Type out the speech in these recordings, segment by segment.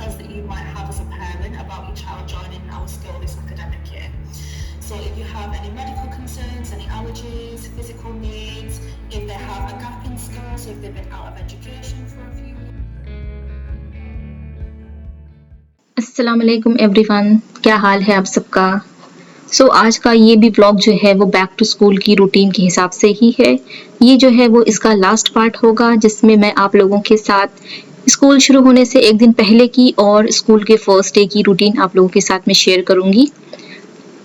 details that you might have as a parent about your child joining our school this academic year. So if you have any medical concerns, any allergies, physical needs, if they have a gap in school, so if they've been out of education for a few years. अस्सलाम वालेकुम everyone, क्या हाल है आप सबका। आज का ये भी व्लॉग जो है वो बैक टू स्कूल की रूटीन के हिसाब से ही है। ये जो है वो इसका लास्ट पार्ट होगा जिसमें मैं आप लोगों के साथ स्कूल शुरू होने से एक दिन पहले की और स्कूल के फर्स्ट डे की रूटीन आप लोगों के साथ में शेयर करूंगी।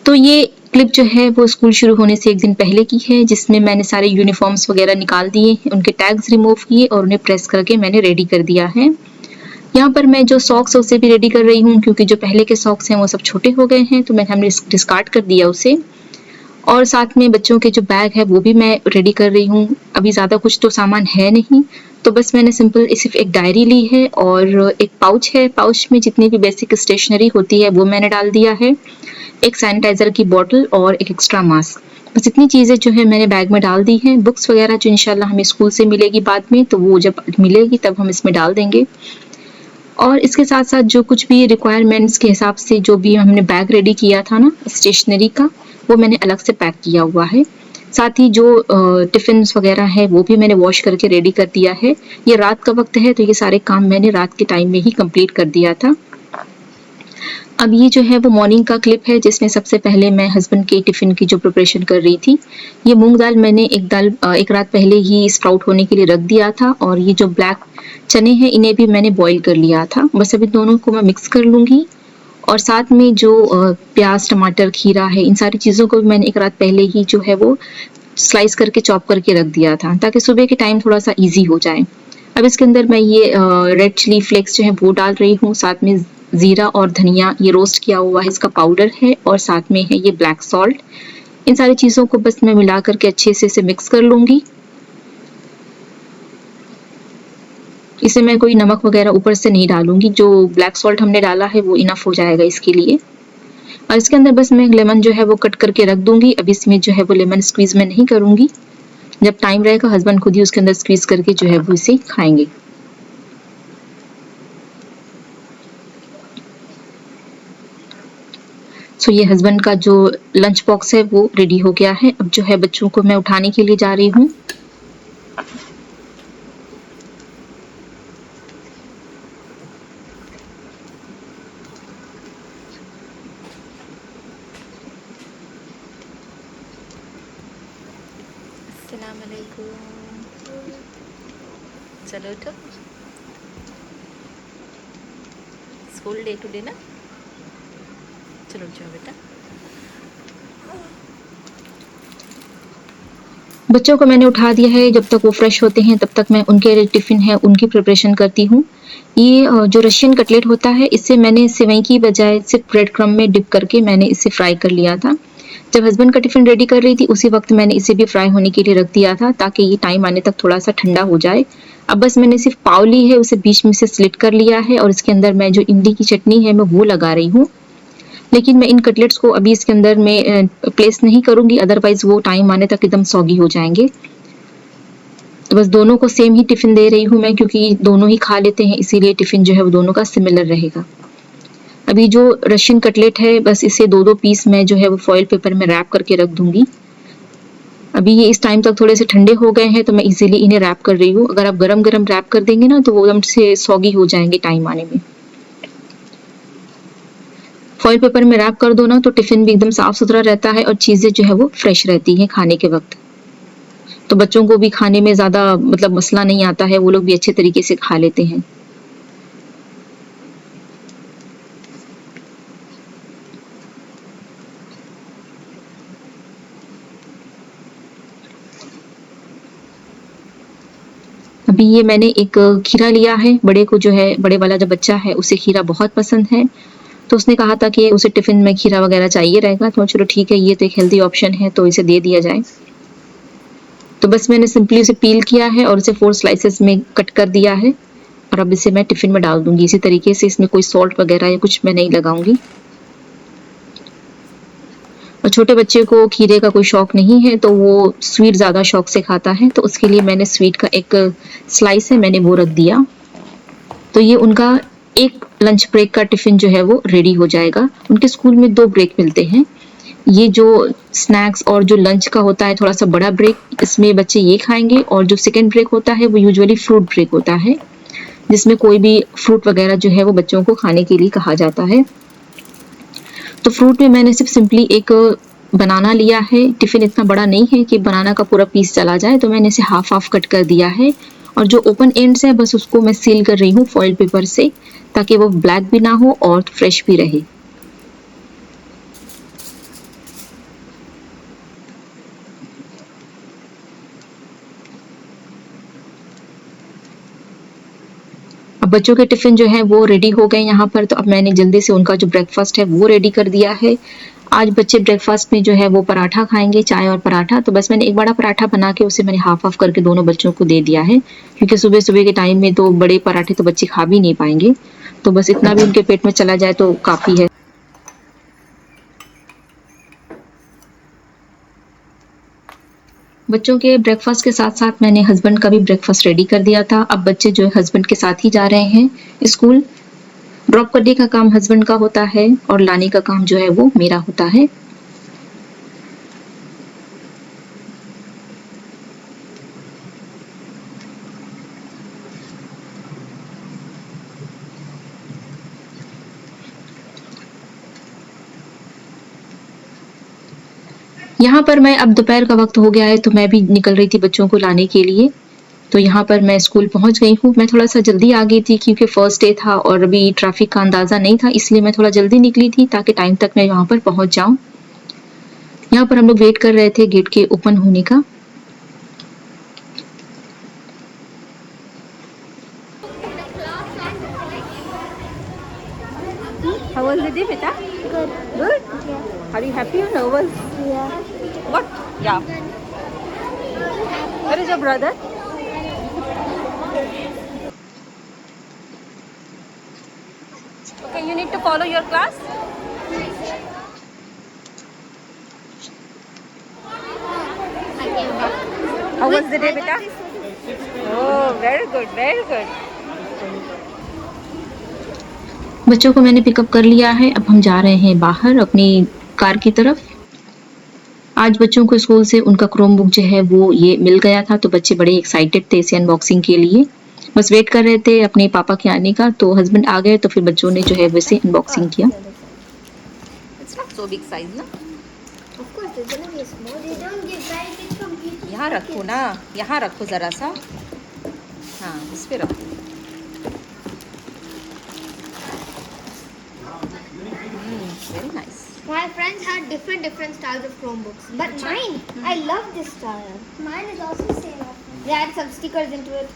तो ये क्लिप जो है वो स्कूल शुरू होने से एक दिन पहले की है, जिसमें मैंने सारे यूनिफॉर्म्स वगैरह निकाल दिए, उनके टैग्स रिमूव किए और उन्हें प्रेस करके मैंने रेडी कर दिया है। यहाँ पर मैं जो सॉक्स उसे भी रेडी कर रही हूँ, क्योंकि जो पहले के सॉक्स हैं वो सब छोटे हो गए हैं, तो हमने डिस्कार्ड कर दिया उसे। और साथ में बच्चों के जो बैग है वो भी मैं रेडी कर रही हूँ। अभी ज़्यादा कुछ तो सामान है नहीं, तो बस मैंने सिंपल सिर्फ एक डायरी ली है और एक पाउच है। पाउच में जितनी भी बेसिक स्टेशनरी होती है वो मैंने डाल दिया है, एक सैनिटाइजर की बोतल और एक एक्स्ट्रा मास्क। बस इतनी चीज़ें जो है मैंने बैग में डाल दी हैं। बुक्स वगैरह जो इंशाल्लाह हमें स्कूल से मिलेगी बाद में, तो वो जब मिलेगी तब हम इसमें डाल देंगे। और इसके साथ साथ जो कुछ भी रिक्वायरमेंट्स के हिसाब से जो भी हमने बैग रेडी किया था ना स्टेशनरी का, वो मैंने अलग से पैक किया हुआ है। साथ ही जो टिफिन वगैरह है वो भी मैंने वॉश करके रेडी कर दिया है। ये रात का वक्त है तो ये सारे काम मैंने रात के टाइम में ही कंप्लीट कर दिया था। अब ये जो है वो मॉर्निंग का क्लिप है, जिसमें सबसे पहले मैं हस्बैंड के टिफिन की जो प्रिपरेशन कर रही थी। ये मूंग दाल मैंने एक रात पहले ही स्प्राउट होने के लिए रख दिया था, और ये जो ब्लैक चने हैं इन्हें भी मैंने बॉईल कर लिया था। बस अभी दोनों को मैं मिक्स कर लूँगी। और साथ में जो प्याज, टमाटर, खीरा है, इन सारी चीज़ों को भी मैंने एक रात पहले ही जो है वो स्लाइस करके चॉप करके रख दिया था, ताकि सुबह के टाइम थोड़ा सा ईजी हो जाए। अब इसके अंदर मैं ये रेड चिली फ्लेक्स जो है वो डाल रही हूँ, साथ में ज़ीरा और धनिया ये रोस्ट किया हुआ है, इसका पाउडर है, और साथ में है ये ब्लैक सॉल्ट। इन सारी चीज़ों को बस मैं मिला करके अच्छे से इसे मिक्स कर लूँगी। इसे मैं कोई नमक वगैरह ऊपर से नहीं डालूंगी, जो ब्लैक सॉल्ट हमने डाला है वो इनफ हो जाएगा इसके लिए। और इसके अंदर बस मैं लेमन जो है वो कट करके रख दूंगी। अब इसमें जो है वो लेमन स्क्वीज मैं नहीं करूंगी, जब टाइम रहेगा हस्बैंड खुद ही उसके अंदर स्क्वीज करके जो है वो इसे खाएंगे। ये हस्बैंड का जो लंच बॉक्स है वो रेडी हो गया है। अब जो है बच्चों को मैं उठाने के लिए जा रही हूँ। चलो उठो, स्कूल डे टुडे ना, चलो उठ जाओ बेटा। बच्चों को मैंने उठा दिया है। जब तक वो फ्रेश होते हैं तब तक मैं उनके टिफिन है उनकी प्रिपरेशन करती हूँ। ये जो रशियन कटलेट होता है, इससे मैंने सेवई की बजाय सिर्फ ब्रेड क्रम में डिप करके मैंने इसे फ्राई कर लिया था। जब हस्बैंड का टिफिन रेडी कर रही थी उसी वक्त मैंने इसे भी फ्राई होने के लिए रख दिया था, ताकि ये टाइम आने तक थोड़ा सा ठंडा हो जाए। अब बस मैंने सिर्फ पाव ली है, उसे बीच में से स्लिट कर लिया है, और इसके अंदर मैं जो इमली की चटनी है मैं वो लगा रही हूँ। लेकिन मैं इन कटलेट्स को अभी इसके अंदर में प्लेस नहीं करूंगी, अदरवाइज वो टाइम आने तक एकदम सॉगी हो जाएंगे। बस दोनों को सेम ही टिफिन दे रही हूँ मैं, क्योंकि दोनों ही खा लेते हैं, इसीलिए टिफिन जो है वो दोनों का सिमिलर रहेगा। अभी जो रशियन कटलेट है, बस इसे 2-2 पीस मैं जो है वो फॉइल पेपर में रैप करके रख दूंगी। अभी ये इस टाइम तक थोड़े से ठंडे हो गए हैं, तो मैं इजीली इन्हें रैप कर रही हूँ। अगर आप गरम गरम रैप कर देंगे ना तो वो एकदम से सॉगी हो जाएंगे टाइम आने में। फॉइल पेपर में रैप कर दो ना तो टिफिन भी एकदम साफ सुथरा रहता है और चीजें जो है वो फ्रेश रहती हैं खाने के वक्त। तो बच्चों को भी खाने में ज्यादा मसला नहीं आता है, वो लोग भी अच्छे तरीके से खा लेते हैं। अभी ये मैंने एक खीरा लिया है। बड़े को जो है, बड़े वाला जो बच्चा है उसे खीरा बहुत पसंद है, तो उसने कहा था कि उसे टिफिन में खीरा वगैरह चाहिए रहेगा, तो चलो ठीक है, ये तो एक हेल्दी ऑप्शन है तो इसे दे दिया जाए। तो बस मैंने सिंपली उसे पील किया है और इसे 4 स्लाइसेस में कट कर दिया है, और अब इसे मैं टिफिन में डाल दूंगी इसी तरीके से। इसमें कोई सॉल्ट वगैरह या कुछ मैं नहीं लगाऊंगी। और छोटे बच्चे को खीरे का कोई शौक नहीं है, तो वो स्वीट ज़्यादा शौक से खाता है, तो उसके लिए मैंने स्वीट का एक स्लाइस है मैंने वो रख दिया। तो ये उनका एक लंच ब्रेक का टिफिन जो है वो रेडी हो जाएगा। उनके स्कूल में 2 ब्रेक मिलते हैं। ये जो स्नैक्स और जो लंच का होता है थोड़ा सा बड़ा ब्रेक, इसमें बच्चे ये खाएंगे, और जो सेकंड ब्रेक होता है वो यूजुअली फ्रूट ब्रेक होता है, जिसमें कोई भी फ्रूट वगैरह जो है वो बच्चों को खाने के लिए कहा जाता है। तो फ्रूट में मैंने सिर्फ सिंपली एक बनाना लिया है। टिफिन इतना बड़ा नहीं है कि बनाना का पूरा पीस चला जाए, तो मैंने इसे हाफ हाफ कट कर दिया है, और जो ओपन एंड्स है बस उसको मैं सील कर रही हूँ फॉइल पेपर से, ताकि वो ब्लैक भी ना हो और फ्रेश भी रहे। अब बच्चों के टिफिन जो है वो रेडी हो गए यहाँ पर, तो अब मैंने जल्दी से उनका जो ब्रेकफास्ट है वो रेडी कर दिया है। आज बच्चे ब्रेकफास्ट में जो है वो पराठा खाएंगे, चाय और पराठा। तो बस मैंने एक बड़ा पराठा बना के उसे मैंने हाफ हाफ करके दोनों बच्चों को दे दिया है, क्योंकि सुबह सुबह के टाइम में तो बड़े पराठे तो बच्चे खा भी नहीं पाएंगे, तो बस इतना भी उनके पेट में चला जाए तो काफी है। बच्चों के ब्रेकफास्ट के साथ साथ मैंने हस्बैंड का भी ब्रेकफास्ट रेडी कर दिया था। अब बच्चे जो है हस्बैंड के साथ ही जा रहे हैं स्कूल। ड्रॉप करने का काम हस्बैंड का होता है और लाने का काम जो है वो मेरा होता है। यहाँ पर मैं, अब दोपहर का वक्त हो गया है तो मैं भी निकल रही थी बच्चों को लाने के लिए। तो यहाँ पर मैं स्कूल पहुँच गई हूँ। मैं थोड़ा सा जल्दी आ गई थी क्योंकि फर्स्ट डे था और अभी ट्रैफिक का अंदाज़ा नहीं था, इसलिए मैं थोड़ा जल्दी निकली थी ताकि टाइम तक मैं वहाँ पर पहुँच जाऊँ। यहाँ पर हम लोग वेट कर रहे थे गेट के ओपन होने का। How was the day, beta? Good. Good. Yeah. Are you happy or nervous? Yeah. What? Yeah. Where is your brother? Okay, you need to follow your class. How was the day, beta? Oh, very good, very good. बच्चों को मैंने pickup कर लिया है। अब हम जा रहे हैं बाहर अपनी कार की तरफ। आज बच्चों को स्कूल से उनका क्रोम बुक जो है वो ये मिल गया था, तो बच्चे बड़े एक्साइटेड थे इसे अनबॉक्सिंग के लिए। बस वेट कर रहे थे अपने पापा के आने का, तो हस्बैंड आ गए तो फिर बच्चों ने जो है वैसे अनबॉक्सिंग किया। It's not so big size, ना? Of course, it's gonna be small. They don't give very big computers. यहाँ रखो ना, यहाँ रखो जरा सा। हाँ, इस पे रखो। Very nice. My friends had different styles of Chromebooks, but mine, I love this style. Mine is also same. They add some stickers into it.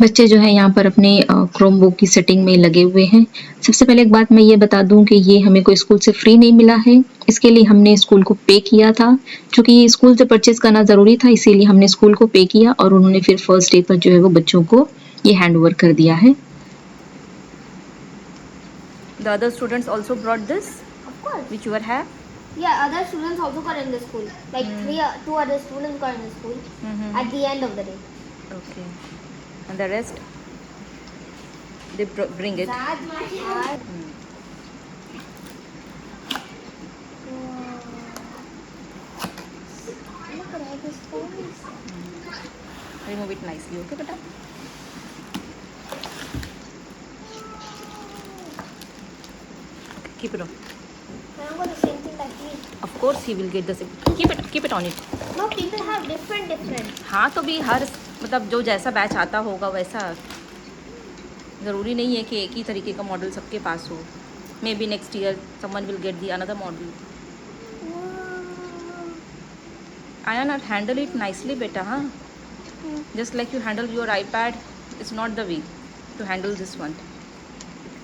बच्चे जो है यहाँ पर अपने क्रोम बुक की सेटिंग में लगे हुए हैं। सबसे पहले एक बात मैं ये बता दूं कि ये हमें कोई स्कूल से फ्री नहीं मिला है, इसके लिए हमने स्कूल को पे किया था। क्योंकि ये स्कूल से परचेज करना ज़रूरी था, इसीलिए हमने स्कूल को पे किया और उन्होंने फिर फर्स्ट डे पर जो है वो बच्चों को ये हैंड ओवर कर दिया है। The other students also brought this, Of course. which you have. Yeah, other students also got in the school. Like two other students got in the school at the end of the day. Okay. And the rest, they bring it. Look at all this phones. Remove it nicely, okay, beta? Keep it on. I'm going to same thing like me. Of course, he will get the same. Keep it on it. No, people have different. हाँ, तो भी हर मतलब जो जैसा batch आता होगा वैसा, ज़रूरी नहीं है कि एक ही तरीके का मॉडल सबके पास हो। May be next year someone will get the another model. Ayan, handle it nicely, beta, huh? Just like you handle your iPad, it's not the way to handle this one.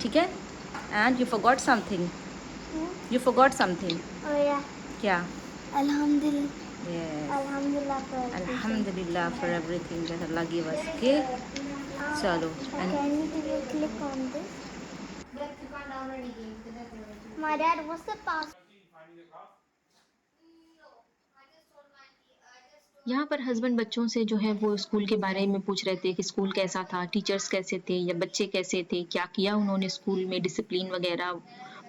ठीक है? And you forgot something. You forgot something. Oh yeah. क्या? Alhamdulillah. Yes. Alhamdulillah for everything. Alhamdulillah for everything that Allah gave us. Okay? चलो. And Can you click on this? My dad, what's the password? यहाँ पर husband बच्चों से जो है वो school के बारे में पूछ रहे थे कि स्कूल कैसा था, टीचर्स कैसे थे या बच्चे कैसे थे, क्या किया उन्होंने स्कूल में, डिसिप्लिन वगैरह,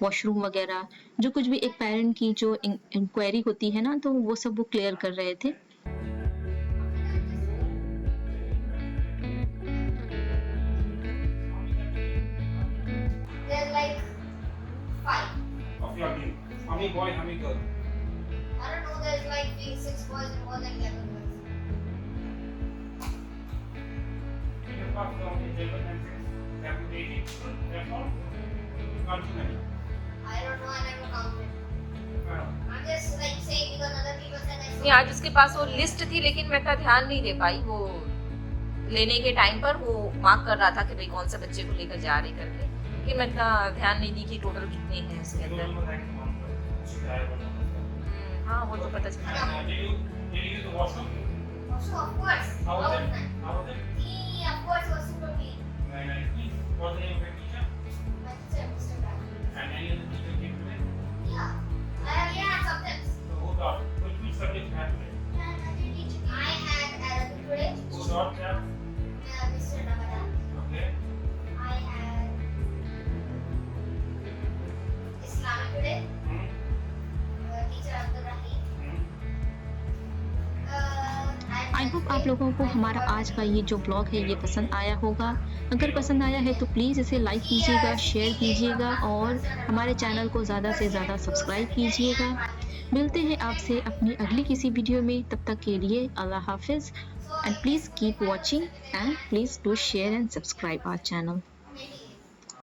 वॉशरूम वगैरह, जो कुछ भी एक पेरेंट की जो इंक्वायरी होती है ना, तो वो सब वो क्लियर कर रहे थे। There's like 5. Of your team. How many boys, how many girls? I don't know, there's like 6 boys and more than 11 girls. In the past, only 11 and 6, 7, 8, that's all? Not too many. I don't know, I never counted. I'm just like saying because other people said I नहीं, आज उसके पास वो list थी लेकिन मैं इतना ध्यान नहीं दे पाई। वो लेने के टाइम पर वो मार्क कर रहा था कि भाई कौन सा बच्चे को लेकर जा रहे करके, लेकिन मैं इतना ध्यान नहीं दी कि टोटल कितने हैं इसके अंदर। हाँ वो तो पता चला। Did you use the washroom? Also, of course. How was all it? the time. How was it? He, of course, was super clean. Very nice. What's the name of your teacher? My teacher, Mr. Brad. And any other teacher came today? Yeah. Yeah, sometimes. So who taught? Which subject you had today? I had Arabic today. Who taught that? Mr. Ramadan. Okay. I had Islamic today. Hmm. Teacher Abdul Rahim. Hmm. I hope आप लोगों को हमारा आज का ये जो blog है ये पसंद आया होगा। अगर पसंद आया है तो प्लीज़ इसे लाइक कीजिएगा, शेयर कीजिएगा और हमारे चैनल को ज़्यादा से ज़्यादा सब्सक्राइब कीजिएगा। मिलते हैं आपसे अपनी अगली किसी वीडियो में, तब तक के लिए अल्लाह हाफिज़ and please keep watching and please do share and subscribe our channel.